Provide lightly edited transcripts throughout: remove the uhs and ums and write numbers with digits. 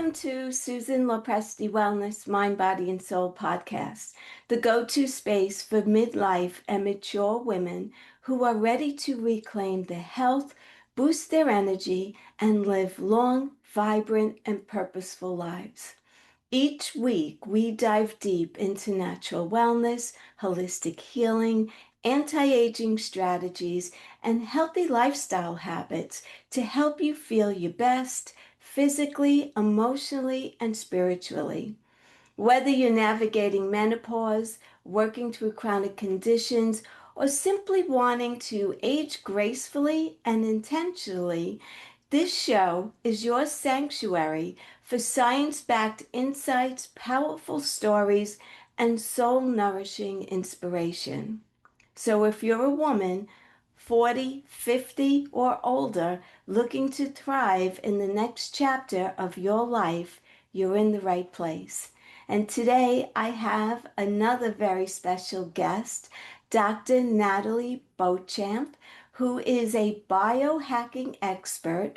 Welcome to Susan LoPresti Wellness Mind, Body, and Soul podcast, the go-to space for midlife and mature women who are ready to reclaim their health, boost their energy, and live long, vibrant, and purposeful lives. Each week, we dive deep into natural wellness, holistic healing, anti-aging strategies, and healthy lifestyle habits to help you feel your best physically, emotionally, and spiritually. Whether you're navigating menopause, working through chronic conditions, or simply wanting to age gracefully and intentionally, this show is your sanctuary for science-backed insights, powerful stories, and soul-nourishing inspiration. So if you're a woman, 40, 50, or older, looking to thrive in the next chapter of your life, you're in the right place. And today I have another very special guest, Dr. Nathalie Beauchamp, who is a biohacking expert,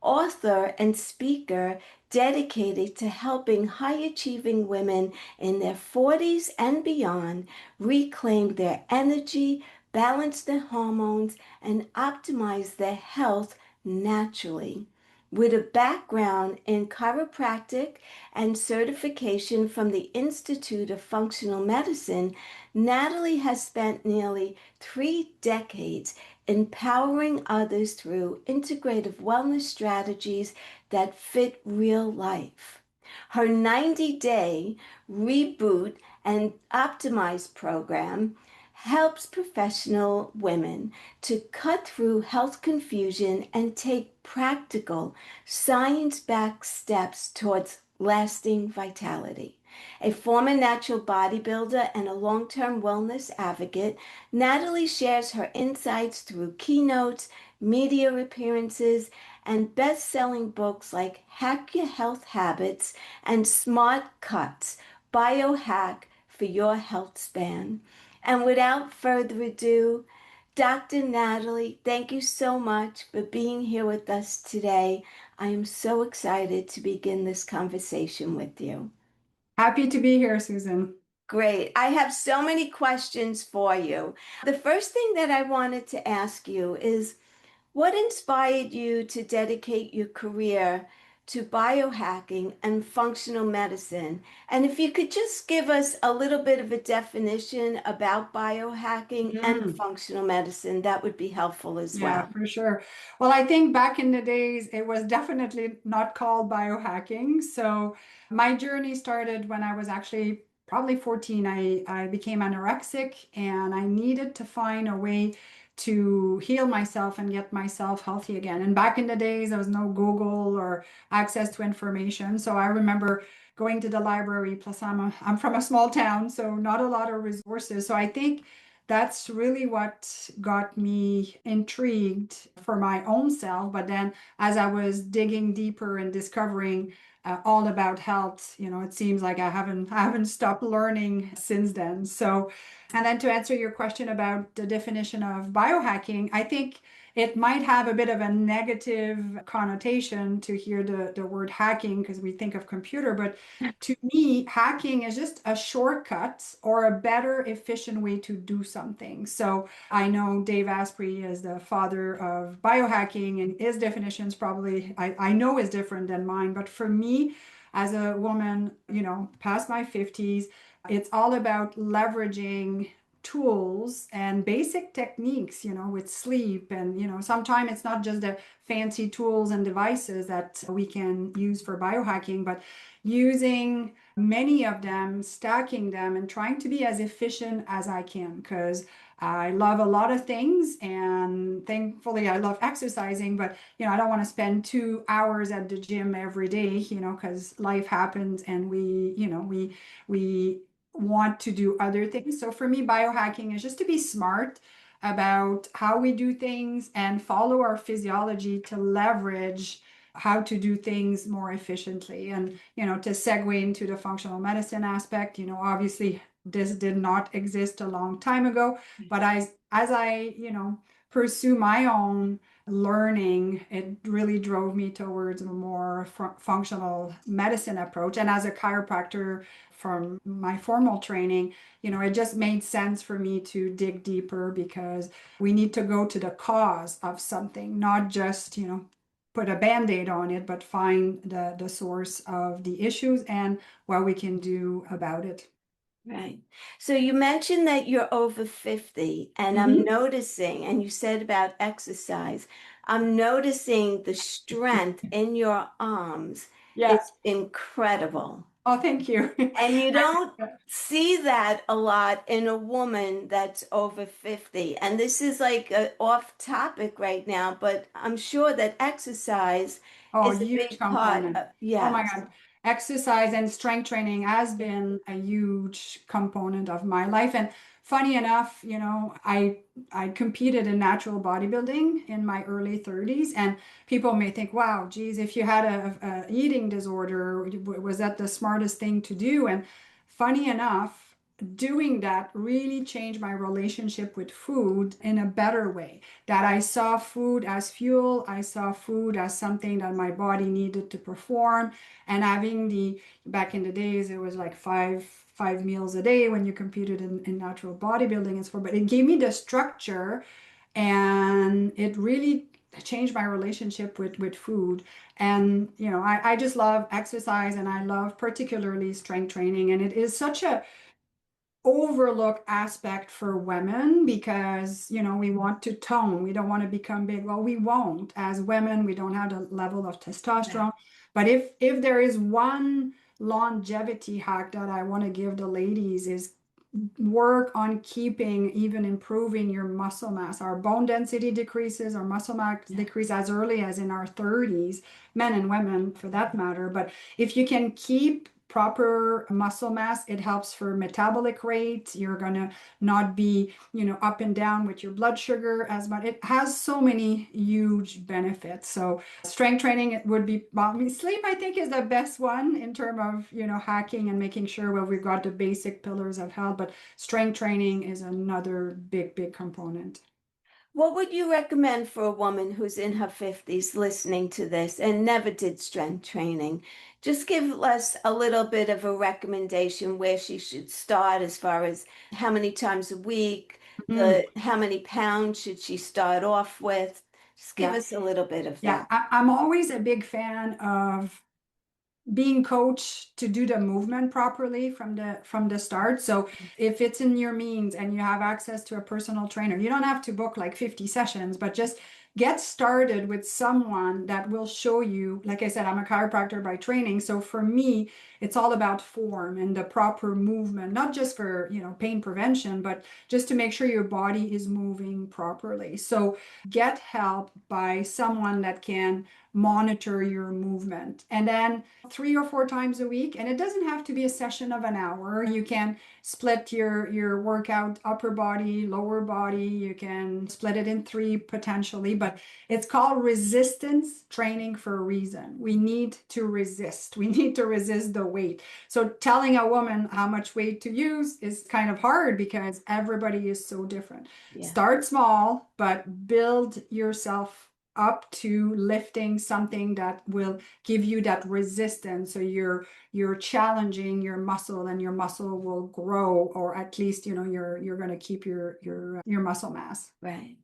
author, and speaker dedicated to helping high-achieving women in their 40s and beyond reclaim their energy, balance their hormones, and optimize their health naturally. With a background in chiropractic and certification from the Institute of Functional Medicine, Nathalie has spent nearly 3 decades empowering others through integrative wellness strategies that fit real life. Her 90-day Reboot and Optimize program helps professional women to cut through health confusion and take practical, science-backed steps towards lasting vitality. A former natural bodybuilder and a long-term wellness advocate, Nathalie shares her insights through keynotes, media appearances, and best-selling books like Hack Your Health Habits and SmartCuts, Biohack for Your Healthspan. And without further ado, Dr. Nathalie, thank you so much for being here with us today. I am so excited to begin this conversation with you. Happy to be here, Susan. Great. I have so many questions for you. The first thing that I wanted to ask you is, what inspired you to dedicate your career to biohacking and functional medicine? And if you could just give us a little bit of a definition about biohacking and functional medicine, that would be helpful as Yeah, well. for sure. Well, I think back in the days, it was definitely not called biohacking. So my journey started when I was actually probably 14. I became anorexic and I needed to find a way to heal myself and get myself healthy again. And back in the days, there was no Google or access to information. So I remember going to the library, plus I'm from a small town, so not a lot of resources. So I think that's really what got me intrigued for my own self. But then as I was digging deeper and discovering all about health, it seems like I haven't stopped learning since then. So, and then to answer your question about the definition of biohacking, I think it might have a bit of a negative connotation to hear the word hacking because we think of computer, but to me, hacking is just a shortcut or a better, efficient way to do something. So I know Dave Asprey is the father of biohacking, and his definitions probably I know is different than mine. But for me, as a woman, past my 50s, it's all about leveraging tools and basic techniques, with sleep. And, sometimes it's not just the fancy tools and devices that we can use for biohacking, but using many of them, stacking them, and trying to be as efficient as I can, because I love a lot of things, and thankfully I love exercising, but I don't want to spend 2 hours at the gym every day, because life happens and we want to do other things. So for me, biohacking is just to be smart about how we do things and follow our physiology to leverage how to do things more efficiently. And, to segue into the functional medicine aspect, obviously this did not exist a long time ago, but as I pursue my own learning, it really drove me towards a more functional medicine approach. And as a chiropractor from my formal training, it just made sense for me to dig deeper because we need to go to the cause of something, not just, put a band-aid on it, but find the source of the issues and what we can do about it. Right. So you mentioned that you're over 50, and I'm Hmm. noticing, and you said about exercise, I'm noticing the strength in your arms Yeah. is incredible. Oh, thank you. And you don't see that a lot in a woman that's over 50. And this is like off topic right now, but I'm sure that exercise Oh, is a huge big part component. of, Oh my yes. God. Exercise and strength training has been a huge component of my life. And funny enough, I competed in natural bodybuilding in my early 30s. And people may think, wow, geez, if you had a eating disorder, was that the smartest thing to do? And funny enough, doing that really changed my relationship with food in a better way, that I saw food as fuel, I saw food as something that my body needed to perform. And having back in the days, it was like five meals a day when you competed in natural bodybuilding and so forth. But it gave me the structure and it really changed my relationship with food. And, I just love exercise and I love particularly strength training. And it is such a overlooked aspect for women because we want to tone, we don't want to become big. Well, we won't. As women, we don't have the level of testosterone. But if there is one longevity hack that I want to give the ladies, is work on keeping, even improving your muscle mass. Our bone density decreases, our muscle mass decrease as early as in our 30s, men and women for that matter. But if you can keep proper muscle mass, it helps for metabolic rate. You're gonna not be, up and down with your blood sugar as much. It has so many huge benefits. So strength training, it would be, well, I mean, sleep, I think, is the best one in terms of, hacking and making sure, well, we've got the basic pillars of health, but strength training is another big, big component. What would you recommend for a woman who's in her 50s listening to this and never did strength training? Just give us a little bit of a recommendation where she should start as far as how many times a week, Mm, how many pounds should she start off with? Just give yeah. us a little bit of Yeah. that. I'm always a big fan of being coached to do the movement properly from the start. So if it's in your means and you have access to a personal trainer, you don't have to book like 50 sessions, but just get started with someone that will show you. Like I said, I'm a chiropractor by training, so for me it's all about form and the proper movement, not just for pain prevention, but just to make sure your body is moving properly. So get help by someone that can monitor your movement. And then 3 or 4 times a week, and it doesn't have to be a session of an hour. You can split your workout, upper body, lower body. You can split it in three potentially, but it's called resistance training for a reason. We need to resist. We need to resist the weight. So telling a woman how much weight to use is kind of hard because everybody is so different. Yeah. Start small, but build yourself up to lifting something that will give you that resistance. So you're challenging your muscle and your muscle will grow, or at least you're going to keep your muscle mass. Right.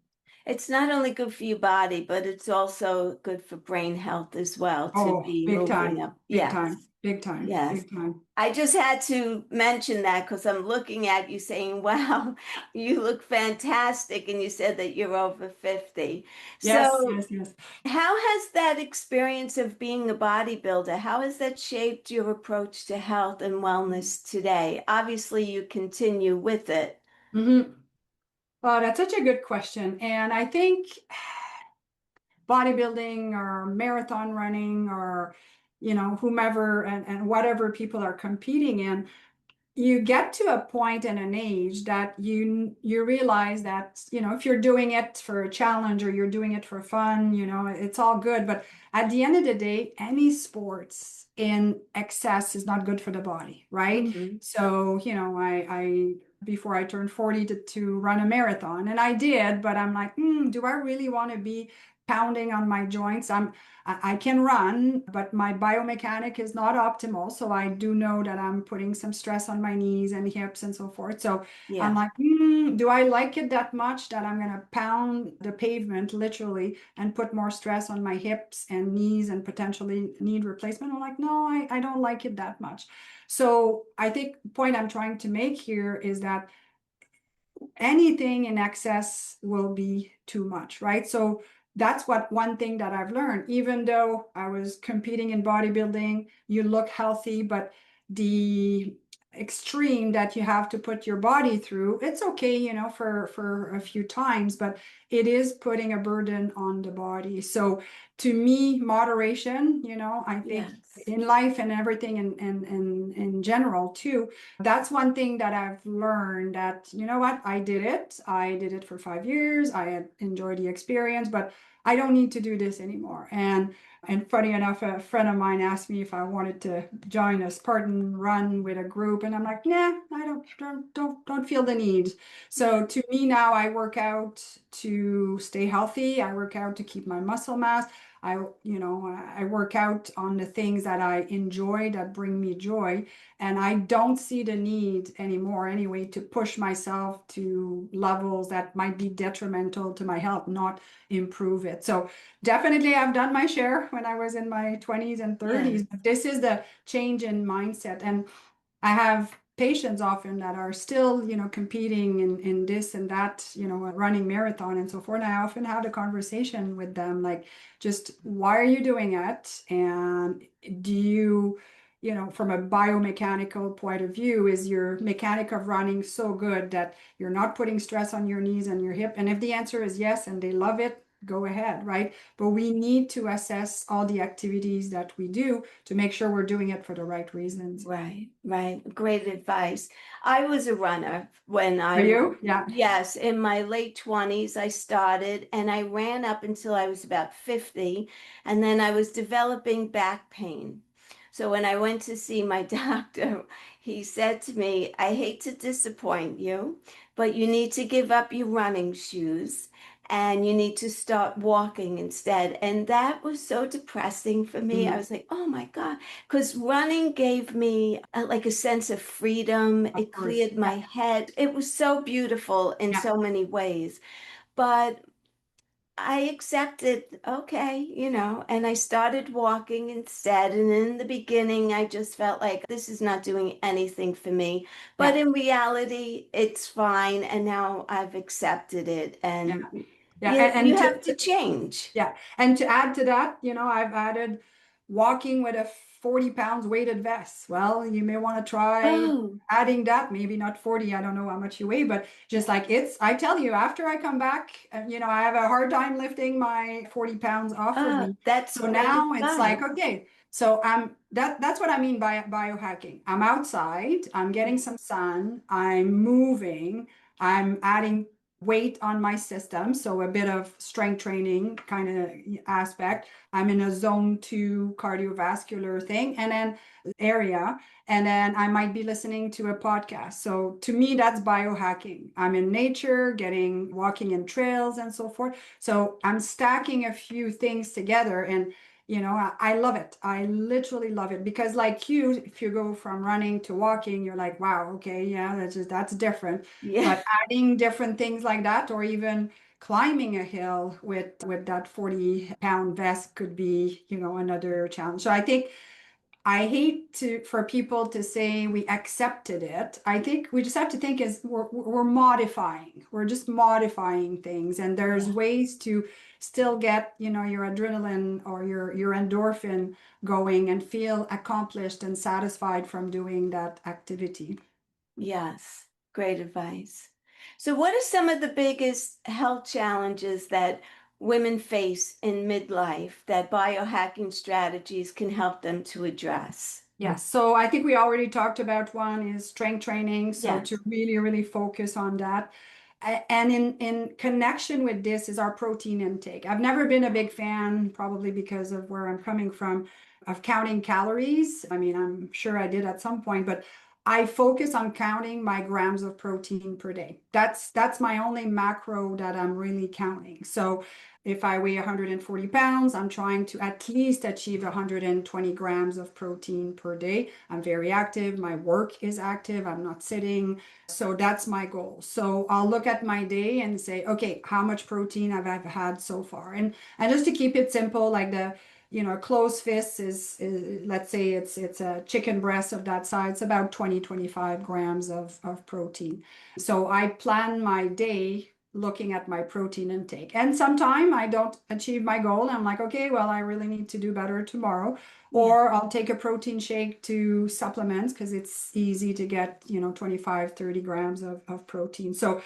It's not only good for your body, but it's also good for brain health as well to Oh, be big moving time, up. big Yes. time, big time, Yes. big time. I just had to mention that because I'm looking at you saying, wow, you look fantastic. And you said that you're over 50. Yes, So, yes, yes. how has that experience of being a bodybuilder, how has that shaped your approach to health and wellness today? Obviously, you continue with it. Mm-hmm. Oh, that's such a good question. And I think bodybuilding or marathon running or whomever and whatever people are competing in, you get to a point and an age that you realize that if you're doing it for a challenge or you're doing it for fun, it's all good, but at the end of the day, any sports in excess is not good for the body, right? Mhm. So I before I turned 40 to run a marathon, and I did, but I'm like, do I really want to be pounding on my joints. I can run, but my biomechanic is not optimal. So I do know that I'm putting some stress on my knees and hips and so forth. So I'm Yeah. like, do I like it that much that I'm gonna pound the pavement literally and put more stress on my hips and knees and potentially need replacement? I'm like, no, I don't like it that much. So I think the point I'm trying to make here is that anything in excess will be too much, right? So that's what one thing that I've learned, even though I was competing in bodybuilding, you look healthy, but the extreme that you have to put your body through, it's okay, for a few times, but it is putting a burden on the body. So to me, moderation, I think Yes. in life and everything in general too, that's one thing that I've learned, that, you know what, I did it. I did it for 5 years. I had enjoyed the experience, but I don't need to do this anymore. And funny enough, a friend of mine asked me if I wanted to join a Spartan run with a group, and I'm like, nah, I don't feel the need. Yeah. So to me now, I work out to stay healthy. I work out to keep my muscle mass. I work out on the things that I enjoy, that bring me joy. And I don't see the need anymore, anyway, to push myself to levels that might be detrimental to my health, not improve it. So definitely I've done my share when I was in my 20s and Yeah. 30s. But this is the change in mindset. And I have patients often that are still, competing in this and that, running marathon and so forth. And I often have the conversation with them, like, just why are you doing it? And do you, from a biomechanical point of view, is your mechanic of running so good that you're not putting stress on your knees and your hip? And if the answer is yes, and they love it, go ahead, right? But we need to assess all the activities that we do to make sure we're doing it for the right reasons. Right, right. Great advice. I was a runner when Are I was, you? Yeah. yes, in my late 20s, I started and I ran up until I was about 50, and then I was developing back pain. So when I went to see my doctor, he said to me, I hate to disappoint you, but you need to give up your running shoes and you need to start walking instead. And that was so depressing for me. I Mhm. was like, oh my God. Because running gave me like a sense of freedom. Of It course. cleared Yeah. my head. It was so beautiful in Yeah. so many ways. But I accepted, okay, and I started walking instead. And in the beginning, I just felt like this is not doing anything for me. But Yeah. in reality, it's fine. And now I've accepted it. Yeah. And Yeah. you have to change. Yeah. And to add to that, I've added walking with a 40 pounds weighted vest. Well, you may want to try Oh, adding that, maybe not 40. I don't know how much you weigh, but just like I tell you, after I come back, I have a hard time lifting my 40 pounds off of me. that's So great now it's like, advice. okay, so that's what I mean by biohacking. I'm outside, I'm getting Yeah. some sun, I'm moving, I'm adding weight on my system, so a bit of strength training kind of aspect. I'm in a zone 2 cardiovascular thing and then area, and then I might be listening to a podcast. So to me, that's biohacking. I'm in nature, walking in trails and so forth. So I'm stacking a few things together, and I love it. I literally love it, because like you, if you go from running to walking, you're like, wow, okay, yeah, that's different. Yeah. But adding different things like that, or even climbing a hill with that 40-pound vest could be, another challenge. So I think I hate for people to say we accepted it. I think we just have to think is we're modifying. We're just modifying things, and there's Yeah. ways to still get, your adrenaline or your endorphin going and feel accomplished and satisfied from doing that activity. Yes, great advice. So, what are some of the biggest health challenges that women face in midlife that biohacking strategies can help them to address? Yes, so I think we already talked about one is strength training. So to Yes. really, really focus on that. And in connection with this is our protein intake. I've never been a big fan, probably because of where I'm coming from, of counting calories. I mean, I'm sure I did at some point, but I focus on counting my grams of protein per day. That's my only macro that I'm really counting. So if I weigh 140 pounds, I'm trying to at least achieve 120 grams of protein per day. I'm very active. My work is active. I'm not sitting. So that's my goal. So I'll look at my day and say, okay, how much protein have I had so far? And just to keep it simple, like a closed fist is, let's say it's a chicken breast of that size, about 20-25 grams of protein. So I plan my day looking at my protein intake. And sometime I don't achieve my goal. I'm like, okay, well, I really need to do better tomorrow. Yeah. Or I'll take a protein shake to supplements because it's easy to get, 25, 30 grams of protein. So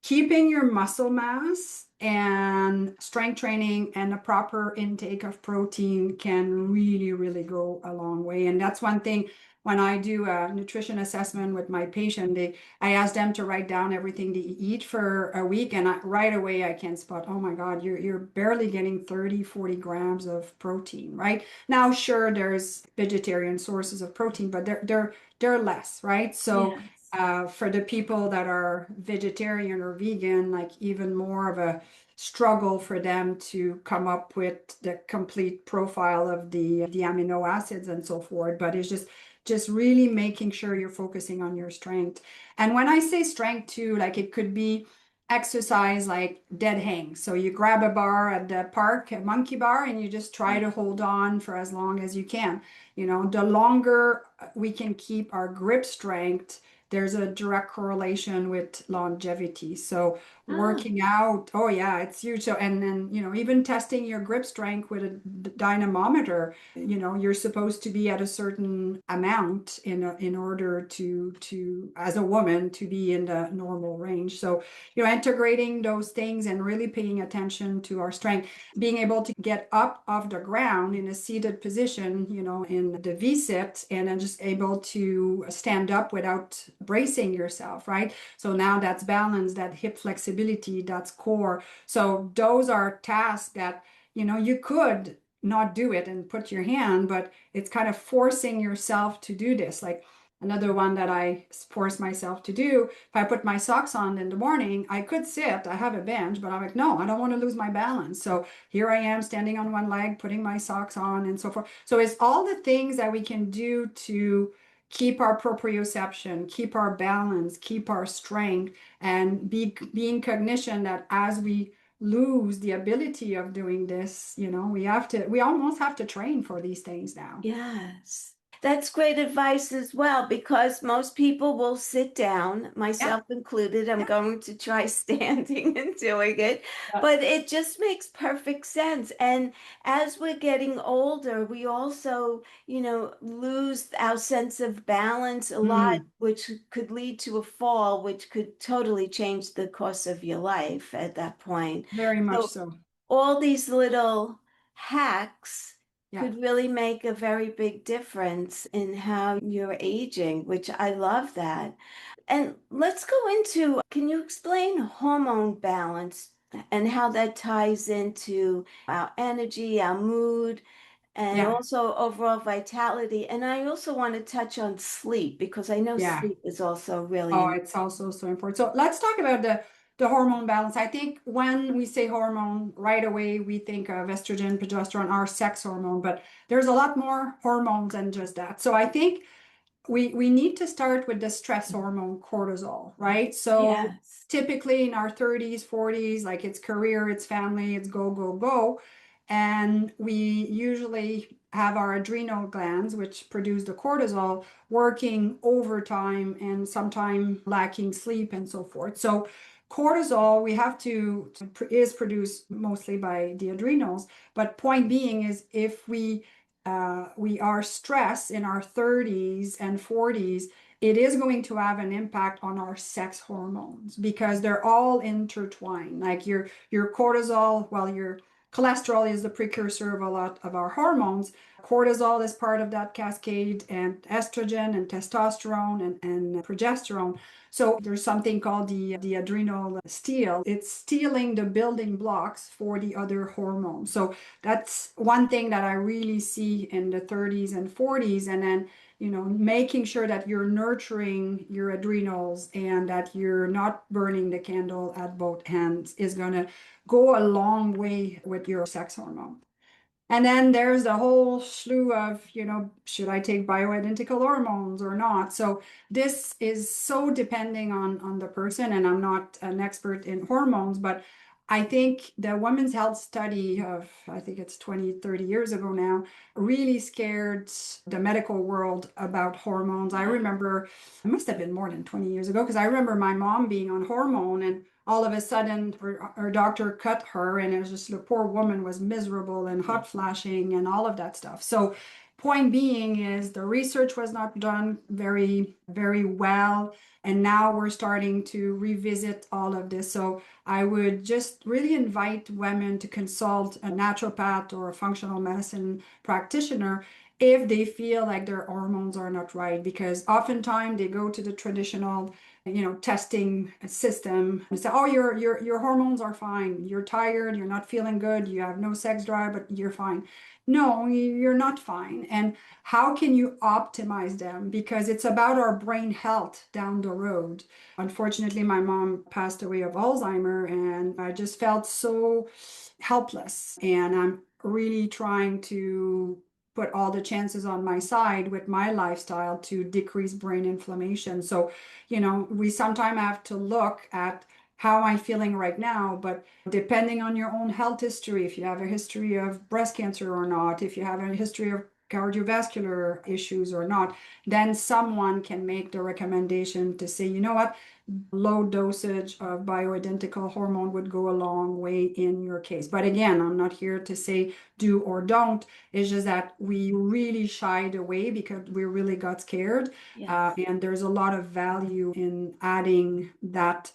keeping your muscle mass and strength training and a proper intake of protein can really, really go a long way. And that's one thing when I do a nutrition assessment with my patient, I ask them to write down everything they eat for a week. And right away I can spot, oh my God, you're barely getting 30, 40 grams of protein, right? Now, sure, there's vegetarian sources of protein, but they're less, right? So Yes. for the people that are vegetarian or vegan, like even more of a struggle for them to come up with the complete profile of the amino acids and so forth. But it's just really making sure you're focusing on your strength. And when I say strength too, like it could be exercise like dead hang. So you grab a bar at the park, a monkey bar, and you just try to hold on for as long as you can. The longer we can keep our grip strength, there's a direct correlation with longevity. So Oh, working out, oh yeah, it's huge. So and then even testing your grip strength with a dynamometer, you're supposed to be at a certain amount in order to as a woman to be in the normal range. So integrating those things and really paying attention to our strength, being able to get up off the ground in a seated position, in the V-sit, and then just able to stand up without bracing yourself, right? So now that's balance, that hip flexibility, that's core. So those are tasks that, you could not do it and put your hand, but it's kind of forcing yourself to do this. Like another one that I force myself to do, if I put my socks on in the morning, I could sit, I have a bench, but I'm like, no, I don't want to lose my balance. So here I am standing on one leg, putting my socks on and so forth. So it's all the things that we can do to keep our proprioception, keep our balance, keep our strength, and be in cognition that as we lose the ability of doing this, we almost have to train for these things now. yes. That's great advice as well, because most people will sit down, Yeah. myself included. I'm Yeah. going to try standing and doing it, Yeah. but it just makes perfect sense. And as we're getting older, we also, lose our sense of balance a lot, Mm, which could lead to a fall, which could totally change the course of your life at that point. very much So so. all these little hacks Yeah. could really make a very big difference in how you're aging, which I love that. And let's go into, can you explain hormone balance and how that ties into our energy, our mood, and Yeah. also overall vitality? And I also want to touch on sleep because I know Yeah. sleep is also really Oh, important. it's also so important. So let's talk about the hormone balance. I think when we say hormone, right away we think of estrogen, progesterone, our sex hormone, but there's a lot more hormones than just that. So I think we need to start with the stress hormone cortisol, right? So Yes. typically in our 30s, 40s, like it's career, it's family, it's go, go, go. And we usually have our adrenal glands, which produce the cortisol, working overtime and sometimes lacking sleep and so forth. So cortisol, we have to is produced mostly by the adrenals. But point being is if we are stressed in our 30s and 40s, it is going to have an impact on our sex hormones because they're all intertwined. Like your cortisol, well, your cholesterol is the precursor of a lot of our hormones. cortisol is part of that cascade, and estrogen and testosterone and progesterone. So there's something called the adrenal steal. It's stealing the building blocks for the other hormones. So that's one thing that I really see in the 30s and 40s. And then, making sure that you're nurturing your adrenals and that you're not burning the candle at both ends is going to go a long way with your sex hormone. And then there's the whole slew of, should I take bioidentical hormones or not? So this is so depending on the person, and I'm not an expert in hormones, but I think the women's health study of, I think it's 20, 30 years ago now, really scared the medical world about hormones. I remember, it must have been more than 20 years ago, because I remember my mom being on hormone, and all of a sudden her doctor cut her, and it was just the poor woman was miserable and hot flashing and all of that stuff. So point being is the research was not done very, very well. And now we're starting to revisit all of this. So I would just really invite women to consult a naturopath or a functional medicine practitioner if they feel like their hormones are not right, because oftentimes they go to the traditional testing system and say, oh, your hormones are fine. You're tired, you're not feeling good, you have no sex drive, but you're fine. No, you're not fine. And how can you optimize them? Because it's about our brain health down the road. Unfortunately, my mom passed away of Alzheimer, and I just felt so helpless. And I'm really trying to put all the chances on my side with my lifestyle to decrease brain inflammation. So, we sometimes have to look at how am I feeling right now, but depending on your own health history, if you have a history of breast cancer or not, if you have a history of cardiovascular issues or not, then someone can make the recommendation to say, you know what, low dosage of bioidentical hormone would go a long way in your case. But again, I'm not here to say do or don't. It's just that we really shied away because we really got scared. And there's a lot of value in adding that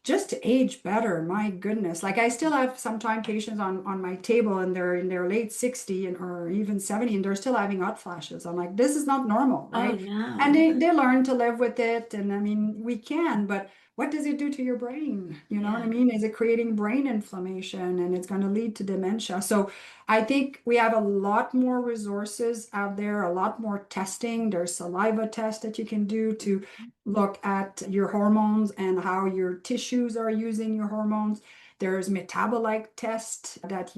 just to age better. My goodness. Like I still have sometimes patients on my table, and they're in their late 60 or even 70, and they're still having hot flashes. I'm like, this is not normal, Oh, right? And no. they learn to live with it. And I mean, we can, but what does it do to your brain? You know what I Yeah. mean? Is it creating brain inflammation, and it's going to lead to dementia? So I think we have a lot more resources out there, a lot more testing. There's saliva tests that you can do to look at your hormones and how your tissues are using your hormones. There's metabolite test that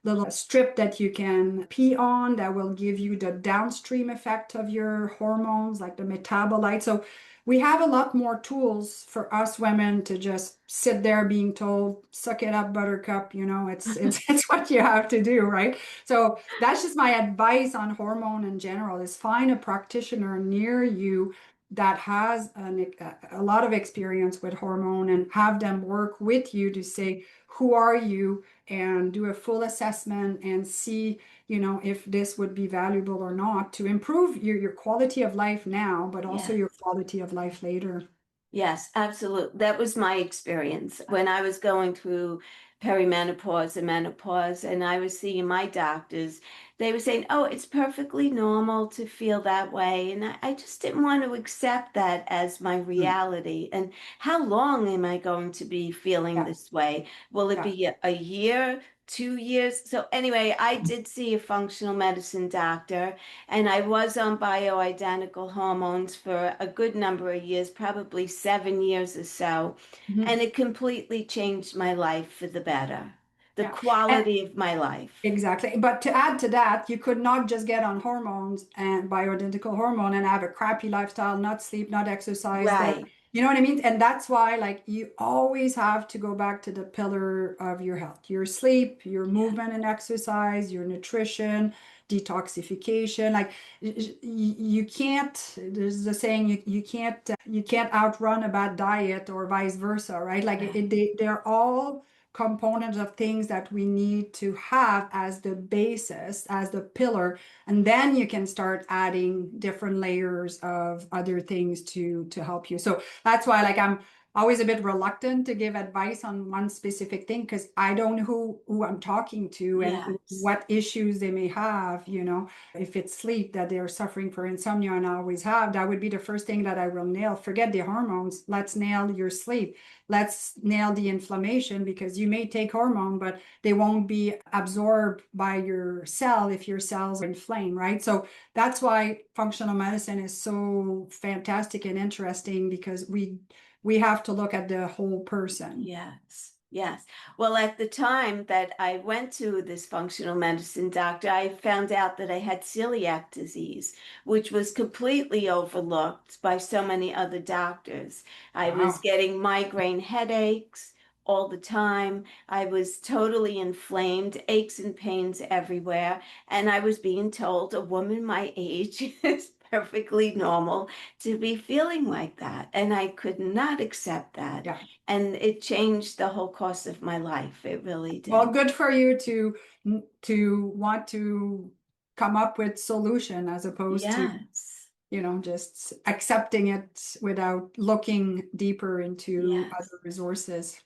little strip that you can pee on that will give you the downstream effect of your hormones, like the metabolite. So we have a lot more tools for us women to just sit there being told, suck it up, buttercup, it's what you have to do, right? So that's just my advice on hormone in general, is find a practitioner near you that has a lot of experience with hormone, and have them work with you to say, who are you, and do a full assessment and see, if this would be valuable or not to improve your quality of life now, but also Yeah. your quality of life later. Yes, absolutely. That was my experience when I was going through perimenopause and menopause, and I was seeing my doctors. They were saying, oh, it's perfectly normal to feel that way. And I just didn't want to accept that as my Mm. reality. And how long am I going to be feeling Yeah, this way? Will it yeah. be a year, 2 years? So, anyway, I did see a functional medicine doctor. And I was on bioidentical hormones for a good number of years, probably 7 years or so. Mhm. And it completely changed my life for the better, the Yeah. And quality of my life. exactly. But to add to that, you could not just get on hormones and bioidentical hormone and have a crappy lifestyle, not sleep, not exercise. Right. You know what I mean? And that's why, like, you always have to go back to the pillar of your health, your sleep, your Yeah. movement and exercise, your nutrition, detoxification. Like, you can't, there's the saying, you can't outrun a bad diet or vice versa, right? Like, Right. they're all components of things that we need to have as the basis, as the pillar, and then you can start adding different layers of other things to help you. So that's why, like, I'm always a bit reluctant to give advice on one specific thing because I don't know who I'm talking to and Yes. what issues they may have, you know. If it's sleep that they're suffering for insomnia and I always have, that would be the first thing that I will nail. Forget the hormones. Let's nail your sleep. Let's nail the inflammation because you may take hormone, but they won't be absorbed by your cell if your cells are inflamed, right? So that's why functional medicine is so fantastic and interesting because we have to look at the whole person. Yes, yes. Well, at the time that I went to this functional medicine doctor, I found out that I had celiac disease, which was completely overlooked by so many other doctors. I was Wow. getting migraine headaches all the time. I was totally inflamed, aches and pains everywhere. And I was being told a woman my age is perfectly normal to be feeling like that. And I could not accept that. Yeah. And it changed the whole course of my life. It really Well, did. good for you to want to come up with solution as opposed to, Yes. you know, just accepting it without looking deeper into Yes. other resources.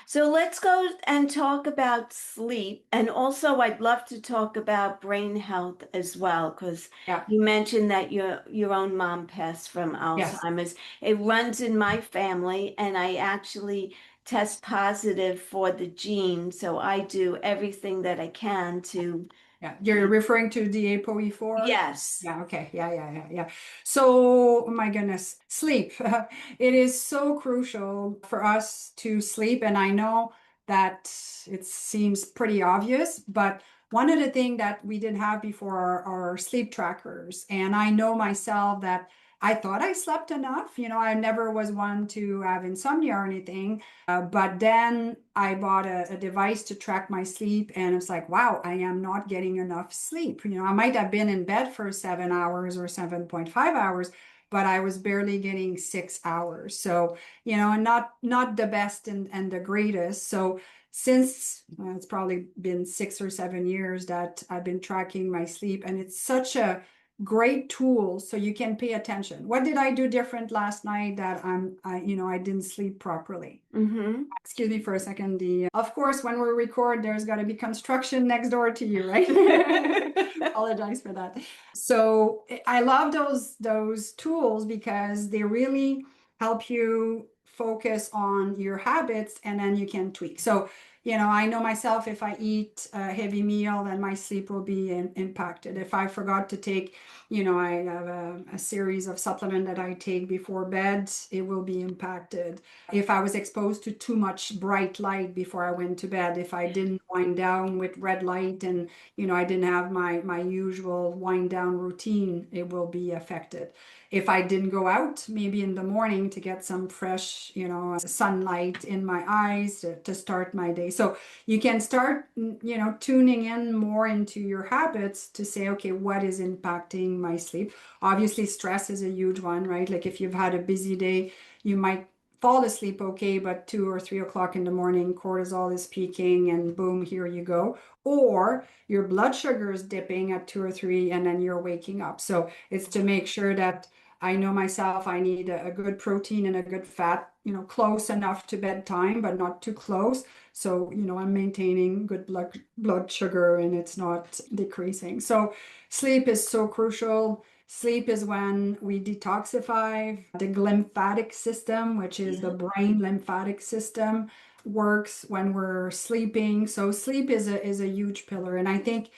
So let's go and talk about sleep. And also, I'd love to talk about brain health as well, because Yeah. you mentioned that your own mom passed from Yes. Alzheimer's. It runs in my family, and I actually test positive for the gene. So I do everything that I can to, Yeah, you're referring to the ApoE4? yes. Yeah, okay. Yeah. So, oh my goodness, sleep. It is so crucial for us to sleep. And I know that it seems pretty obvious, but one of the things that we didn't have before are sleep trackers. And I know myself that I thought I slept enough. You know, I never was one to have insomnia or anything. But then I bought a device to track my sleep, and it's like, wow, I am not getting enough sleep. You know, I might have been in bed for 7 hours or 7.5 hours, but I was barely getting 6 hours. So, you know, and not the best and the greatest. So since it's probably been 6 or 7 years that I've been tracking my sleep, and it's such a great tool so you can pay attention. What did I do different last night that I didn't sleep properly? Mm-hmm. Excuse me for a second. Of course, when we record, there's got to be construction next door to you, right? Apologize for that. So I love those tools because they really help you focus on your habits and then you can tweak. So, you know, I know myself if I eat a heavy meal, then my sleep will be impacted. If I forgot to take, you know, I have a series of supplement that I take before bed, it will be impacted. If I was exposed to too much bright light before I went to bed, if I didn't wind down with red light and, you know, I didn't have my usual wind down routine, it will be affected. If I didn't go out, maybe in the morning to get some fresh, you know, sunlight in my eyes to start my day. So you can start, you know, tuning in more into your habits to say, okay, what is impacting my sleep? Obviously, stress is a huge one, right? Like if you've had a busy day, you might fall asleep okay, but 2 or 3 o'clock in the morning, cortisol is peaking and boom, here you go. Or your blood sugar is dipping at 2 or 3 and then you're waking up. So it's to make sure that I know myself, I need a good protein and a good fat, you know, close enough to bedtime, but not too close. So, you know, I'm maintaining good blood sugar and it's not decreasing. So sleep is so crucial. Sleep is when we detoxify the lymphatic system, which is the Yeah. brain lymphatic system, works when we're sleeping. So sleep is a huge pillar. And I think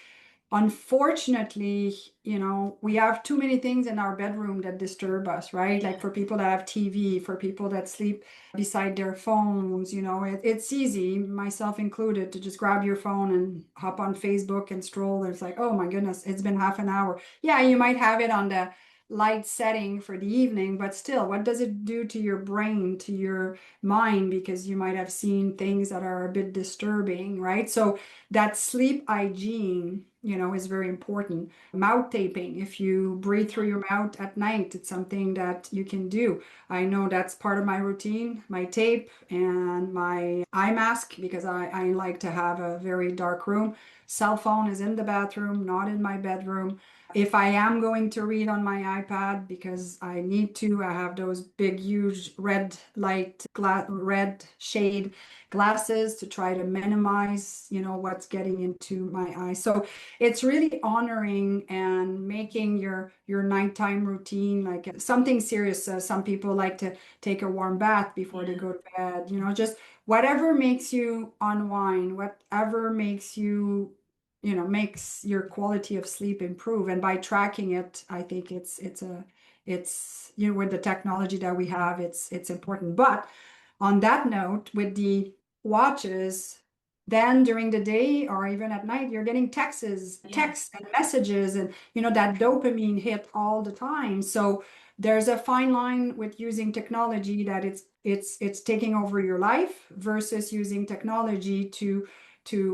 unfortunately, you know, we have too many things in our bedroom that disturb us, right? Like for people that have TV, for people that sleep beside their phones, you know, it's easy, myself included, to just grab your phone and hop on Facebook and stroll. It's like, oh my goodness, it's been half an hour. Yeah, you might have it on the light setting for the evening, but still, what does it do to your brain, to your mind? Because you might have seen things that are a bit disturbing, right? So that sleep hygiene, is very important. Mouth taping, if you breathe through your mouth at night, it's something that you can do. I know that's part of my routine, my tape and my eye mask, because I like to have a very dark room. Cell phone is in the bathroom, not in my bedroom. If I am going to read on my iPad because I need to, I have those big, huge red light, red shade glasses to try to minimize, what's getting into my eyes. So it's really honoring and making your nighttime routine like something serious. Some people like to take a warm bath before they Yeah. go to bed, just whatever makes you unwind, whatever makes your quality of sleep improve. And by tracking it, I think it's with the technology that we have, it's important. But on that note, with the watches, then during the day or even at night, you're getting Yeah. texts and messages, and that dopamine hit all the time. So there's a fine line with using technology that it's taking over your life versus using technology to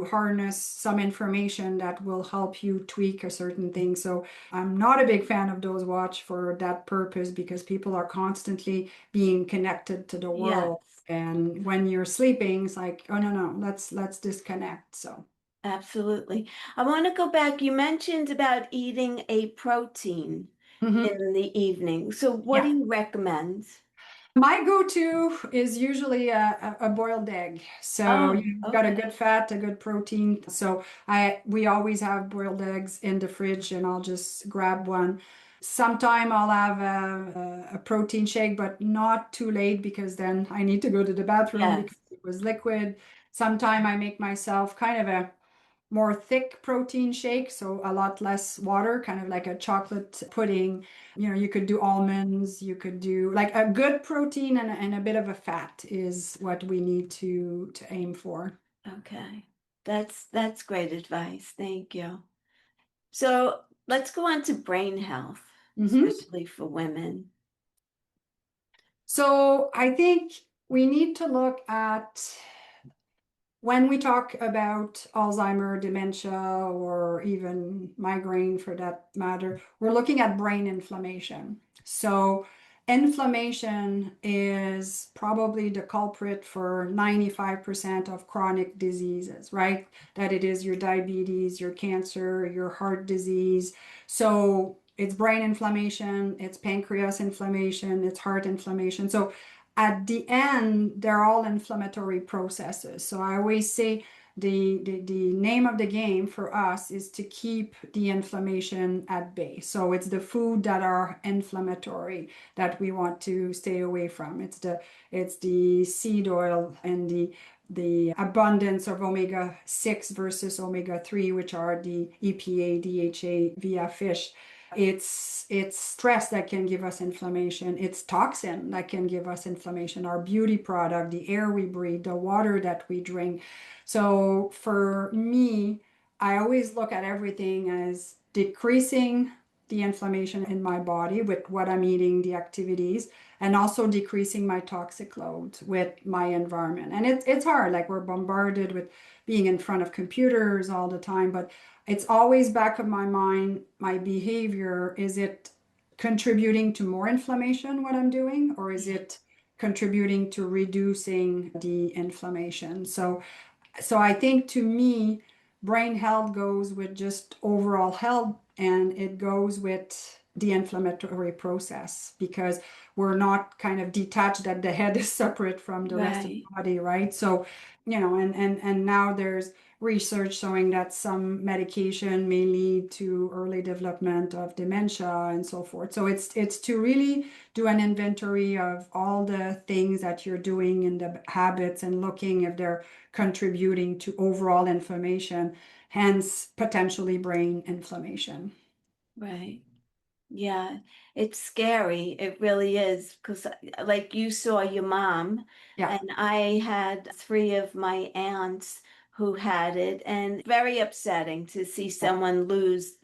harness some information that will help you tweak a certain thing. So I'm not a big fan of those watch for that purpose, because people are constantly being connected to the world. Yes. And when you're sleeping, it's like, oh no, let's disconnect. So Absolutely. I want to go back. You mentioned about eating a protein mhm. in the evening. So what do Yeah. you recommend? My go-to is usually a boiled egg. So Oh, you've got a okay. good fat, a good protein. So we always have boiled eggs in the fridge, and I'll just grab one. Sometime I'll have a protein shake, but not too late, because then I need to go to the bathroom because Yes. it was liquid. Sometime I make myself kind of a more thick protein shake, so a lot less water, kind of like a chocolate pudding. You could do almonds, you could do like a good protein and a bit of a fat is what we need to aim for. Okay. That's great advice. Thank you. So let's go on to brain health, Mhm. especially for women. So I think we need to look at, when we talk about Alzheimer, dementia, or even migraine for that matter, we're looking at brain inflammation. So, inflammation is probably the culprit for 95% of chronic diseases, right? That it is your diabetes, your cancer, your heart disease. So, it's brain inflammation, it's pancreas inflammation, it's heart inflammation. So, at the end, they're all inflammatory processes. So I always say the name of the game for us is to keep the inflammation at bay. So it's the food that are inflammatory that we want to stay away from. It's the seed oil and the abundance of omega-6 versus omega-3, which are the EPA, DHA via fish. It's stress that can give us inflammation. It's toxin that can give us inflammation. Our beauty product, the air we breathe, the water that we drink. So for me, I always look at everything as decreasing the inflammation in my body with what I'm eating, the activities, and also decreasing my toxic load with my environment. And it's hard, like we're bombarded with being in front of computers all the time, but it's always back of my mind, my behavior, is it contributing to more inflammation, what I'm doing, or is Yeah. it contributing to reducing the inflammation? So I think, to me, brain health goes with just overall health, and it goes with the inflammatory process, because we're not kind of detached, that the head is separate from the rest of the Right. body, right? So, and now there's research showing that some medication may lead to early development of dementia and so forth. So it's to really do an inventory of all the things that you're doing in the habits, and looking if they're contributing to overall inflammation, hence potentially brain inflammation. Right. Yeah, it's scary. It really is because, like, you saw your mom, Yeah, and I had three of my aunts who had it, and very upsetting to see yeah, someone lose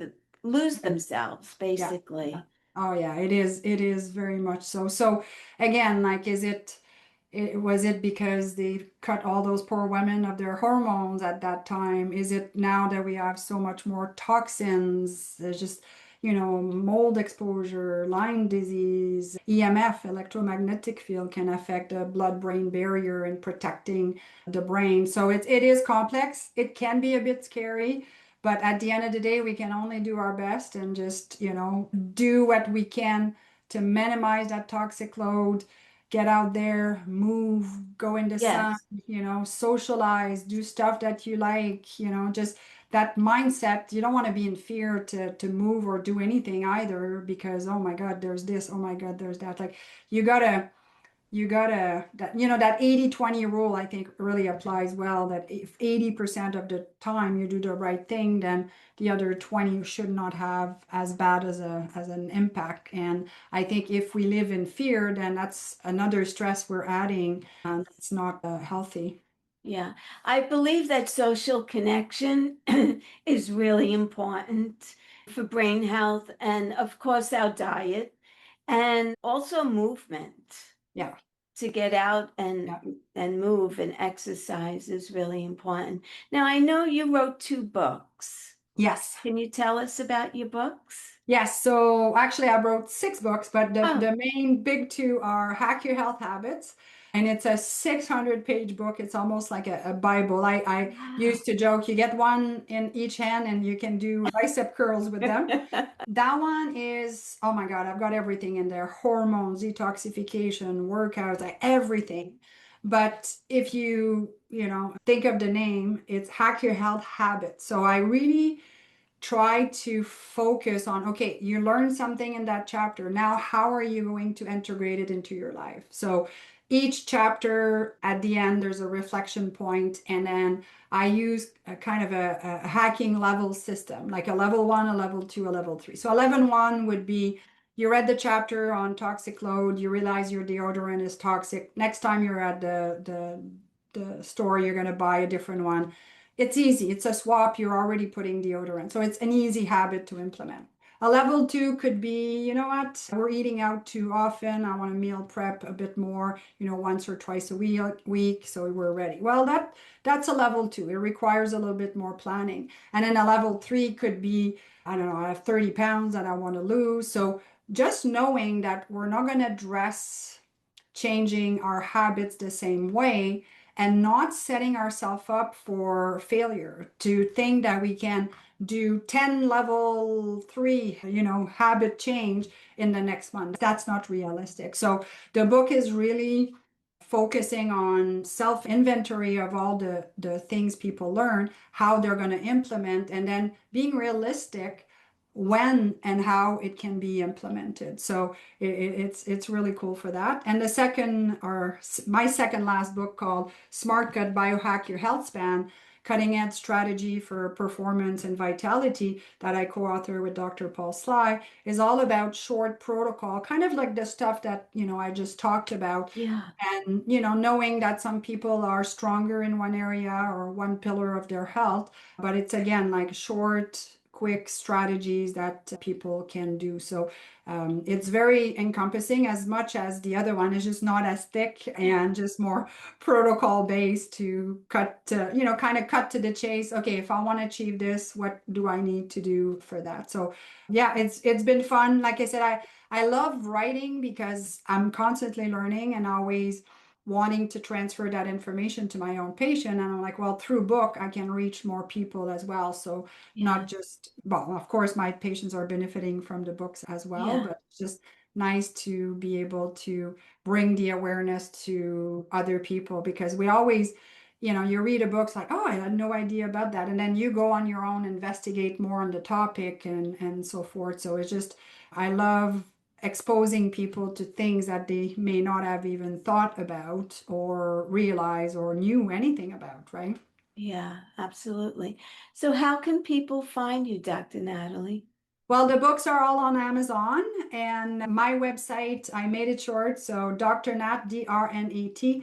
themselves, yeah, yeah. basically. Oh yeah, it is very much so. So again, like, is it Was it because they cut all those poor women of their hormones at that time? Is it now that we have so much more toxins? There's just, mold exposure, Lyme disease, EMF, electromagnetic field can affect the blood-brain barrier and protecting the brain. So it is complex. It can be a bit scary, but at the end of the day, we can only do our best and just, do what we can to minimize that toxic load, get out there, move, go in the sun, Yes. socialize, do stuff that you like, just that mindset. You don't want to be in fear to move or do anything either because, oh my God, there's this, oh my God, there's that. Like you gotta that 80-20 rule, I think really applies well, that if 80% of the time you do the right thing, then the other 20 should not have as bad as an impact. And I think if we live in fear, then that's another stress we're adding, and it's not healthy. Yeah. I believe that social connection is really important for brain health and, of course, our diet and also movement. Yeah. To get out Yeah. and move and exercise is really important. Now, I know you wrote two books. Yes. Can you tell us about your books? Yes, so actually I wrote 6 books, but the, Oh, the main big two are Hack Your Health Habits, and it's a 600-page book. It's almost like a Bible. I wow. used to joke, you get one in each hand and you can do bicep curls with them. That one is, oh my God, I've got everything in there: hormones, detoxification, workouts, like everything. But if think of the name, it's Hack Your Health Habits. So I really try to focus on, okay, you learned something in that chapter. Now, how are you going to integrate it into your life? So each chapter at the end, there's a reflection point, and then I use a kind of a hacking level system, like a level 1, a level 2, a level 3. So 11-1 would be you read the chapter on toxic load, you realize your deodorant is toxic. Next time you're at the store, you're going to buy a different one. It's easy. It's a swap. You're already putting deodorant. So it's an easy habit to implement. A level 2 could be, you know what, we're eating out too often. I want to meal prep a bit more, once or twice a week, so we're ready. Well, that's a level 2. It requires a little bit more planning. And then a level 3 could be, I don't know, I have 30 pounds that I want to lose. So just knowing that we're not going to dress changing our habits the same way and not setting ourselves up for failure to think that we can do 10 level 3 habit change in the next month. That's not realistic. So the book is really focusing on self inventory of all the things people learn, how they're going to implement, and then being realistic when and how it can be implemented. So it's really cool for that. And the second, or my second last book, called SmartCut, Biohack Your Healthspan, cutting edge strategy for performance and vitality, that I co-author with Dr. Paul Sly, is all about short protocol, kind of like the stuff that I just talked about. Yeah. And knowing that some people are stronger in one area or one pillar of their health, but it's again like short, quick strategies that people can do. So it's very encompassing, as much as the other one is just not as thick and just more protocol based to kind of cut to the chase. Okay, if I want to achieve this, what do I need to do for that? So yeah, it's been fun. Like I said, I love writing because I'm constantly learning and always wanting to transfer that information to my own patient. And I'm like, well, through book, I can reach more people as well. So Yeah. not just, well, of course, my patients are benefiting from the books as well, Yeah. but it's just nice to be able to bring the awareness to other people, because we always, you read a book, it's like, oh, I had no idea about that. And then you go on your own, investigate more on the topic and so forth. So it's just, I love exposing people to things that they may not have even thought about or realize or knew anything about, right? Yeah, absolutely. So how can people find you, Dr. Natalie? Well, the books are all on Amazon, and my website, I made it short. So Dr. Nat, DRNAT,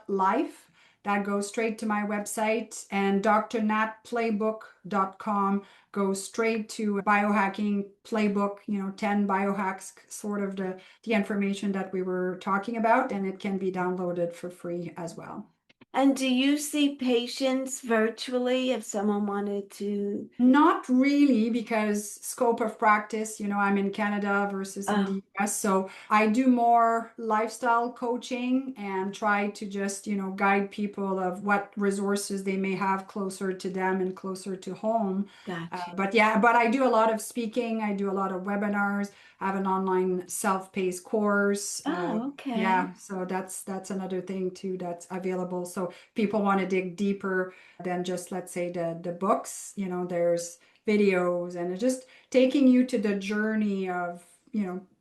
.life. that goes straight to my website, and drnatplaybook.com goes straight to biohacking playbook, 10 biohacks, sort of the information that we were talking about, and it can be downloaded for free as well. And do you see patients virtually if someone wanted to? Not really, because scope of practice, I'm in Canada versus in the Oh, US. So I do more lifestyle coaching and try to just, guide people of what resources they may have closer to them and closer to home. gotcha. But I do a lot of speaking. I do a lot of webinars. I have an online self-paced course. Oh, okay. Yeah, so that's another thing too that's available. So people want to dig deeper than just, let's say, the books. There's videos, and it's just taking you to the journey of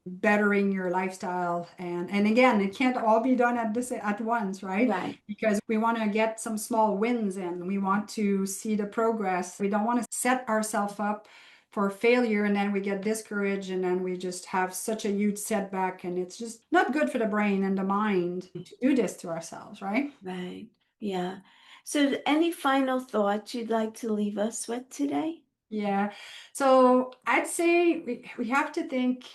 bettering your lifestyle. And again, it can't all be done at once, right? Right. Because we want to get some small wins, and we want to see the progress. We don't want to set ourselves up for failure, and then we get discouraged, and then we just have such a huge setback, and it's just not good for the brain and the mind to do this to ourselves, right? Right. Yeah. So, any final thoughts you'd like to leave us with today? Yeah. So I'd say we have to think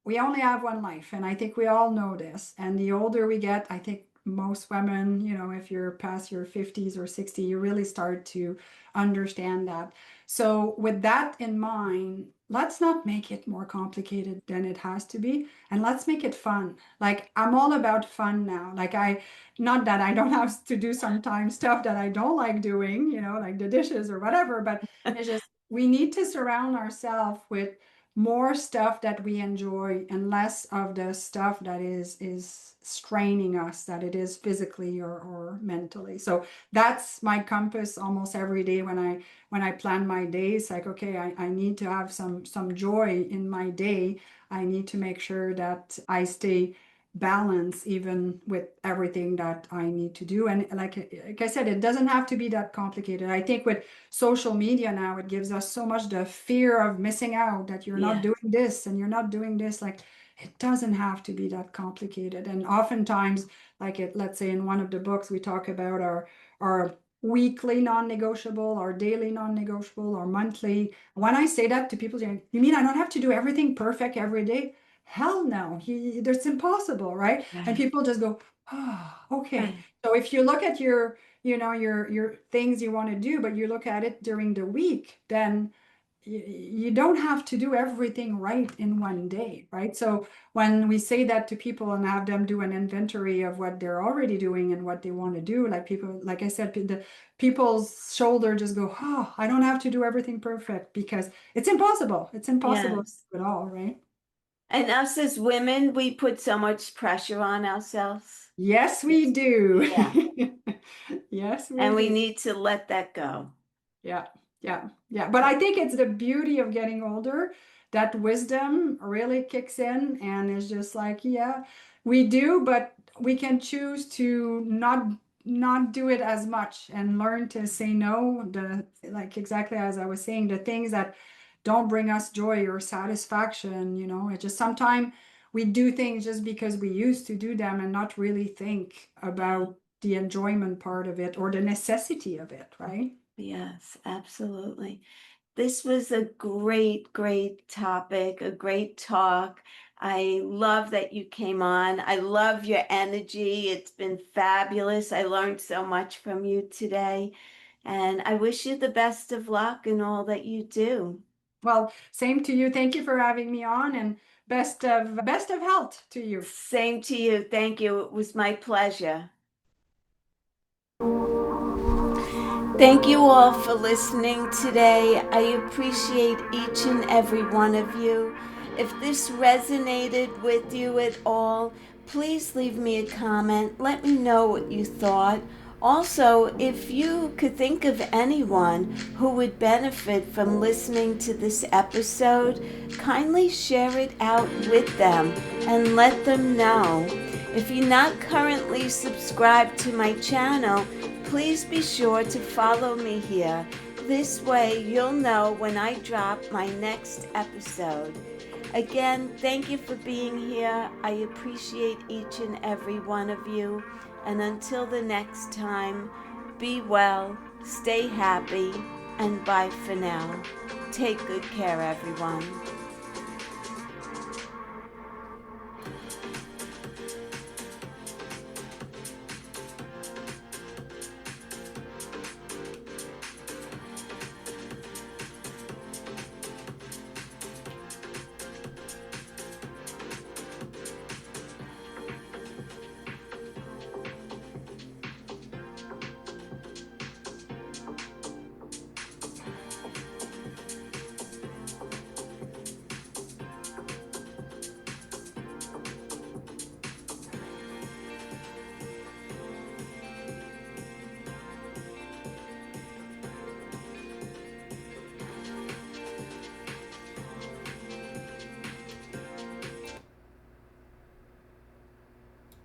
we only have one life, and I think we all know this. And the older we get, I think most women, if you're past your 50s or 60, you really start to understand that. So with that in mind, let's not make it more complicated than it has to be, and let's make it fun. Like, I'm all about fun now. Like, not that I don't have to do sometimes stuff that I don't like doing, like the dishes or whatever, but it's just we need to surround ourselves with more stuff that we enjoy and less of the stuff that is straining us, that it is physically or mentally. So that's my compass almost every day when I plan my days. Like, okay, I need to have some joy in my day. I need to make sure that I stay balanced even with everything that I need to do. And like I said, it doesn't have to be that complicated. I think with social media now, it gives us so much the fear of missing out, that you're not Yeah. doing this and you're not doing this. Like, it doesn't have to be that complicated. And oftentimes, let's say in one of the books, we talk about our weekly non-negotiable, our daily non-negotiable, or monthly. When I say that to people, you mean I don't have to do everything perfect every day? Hell no, that's impossible, right? And Right. people just go, oh, okay. Right. So if you look at your things you want to do, but you look at it during the week, then you don't have to do everything right in one day, right? So when we say that to people and have them do an inventory of what they're already doing and what they want to do, like people, like I said, the people's shoulder just go, oh, I don't have to do everything perfect, because it's impossible. It's impossible to Yes. do it all, right? And us as women, we put so much pressure on ourselves. Yes, we It's, do. yeah. Yes, we And we do. need to let that go. Yeah, yeah, yeah. But I think it's the beauty of getting older, that wisdom really kicks in, and it's just like, yeah, we do, but we can choose to not do it as much and learn to say no. Like, exactly as I was saying, the things that don't bring us joy or satisfaction, it just sometimes we do things just because we used to do them and not really think Yeah. about the enjoyment part of it or the necessity of it, right? Yes, absolutely. This was a great, great topic, a great talk. I love that you came on. I love your energy. It's been fabulous. I learned so much from you today. And I wish you the best of luck in all that you do. Well, same to you. Thank you for having me on, and best of health to you. Same to you. Thank you. It was my pleasure. Thank you all for listening today. I appreciate each and every one of you. If this resonated with you at all, please leave me a comment. Let me know what you thought. Also, if you could think of anyone who would benefit from listening to this episode, kindly share it out with them and let them know. If you're not currently subscribed to my channel, please be sure to follow me here. This way you'll know when I drop my next episode. Again, thank you for being here. I appreciate each and every one of you. And until the next time, be well, stay happy, and bye for now. Take good care, everyone.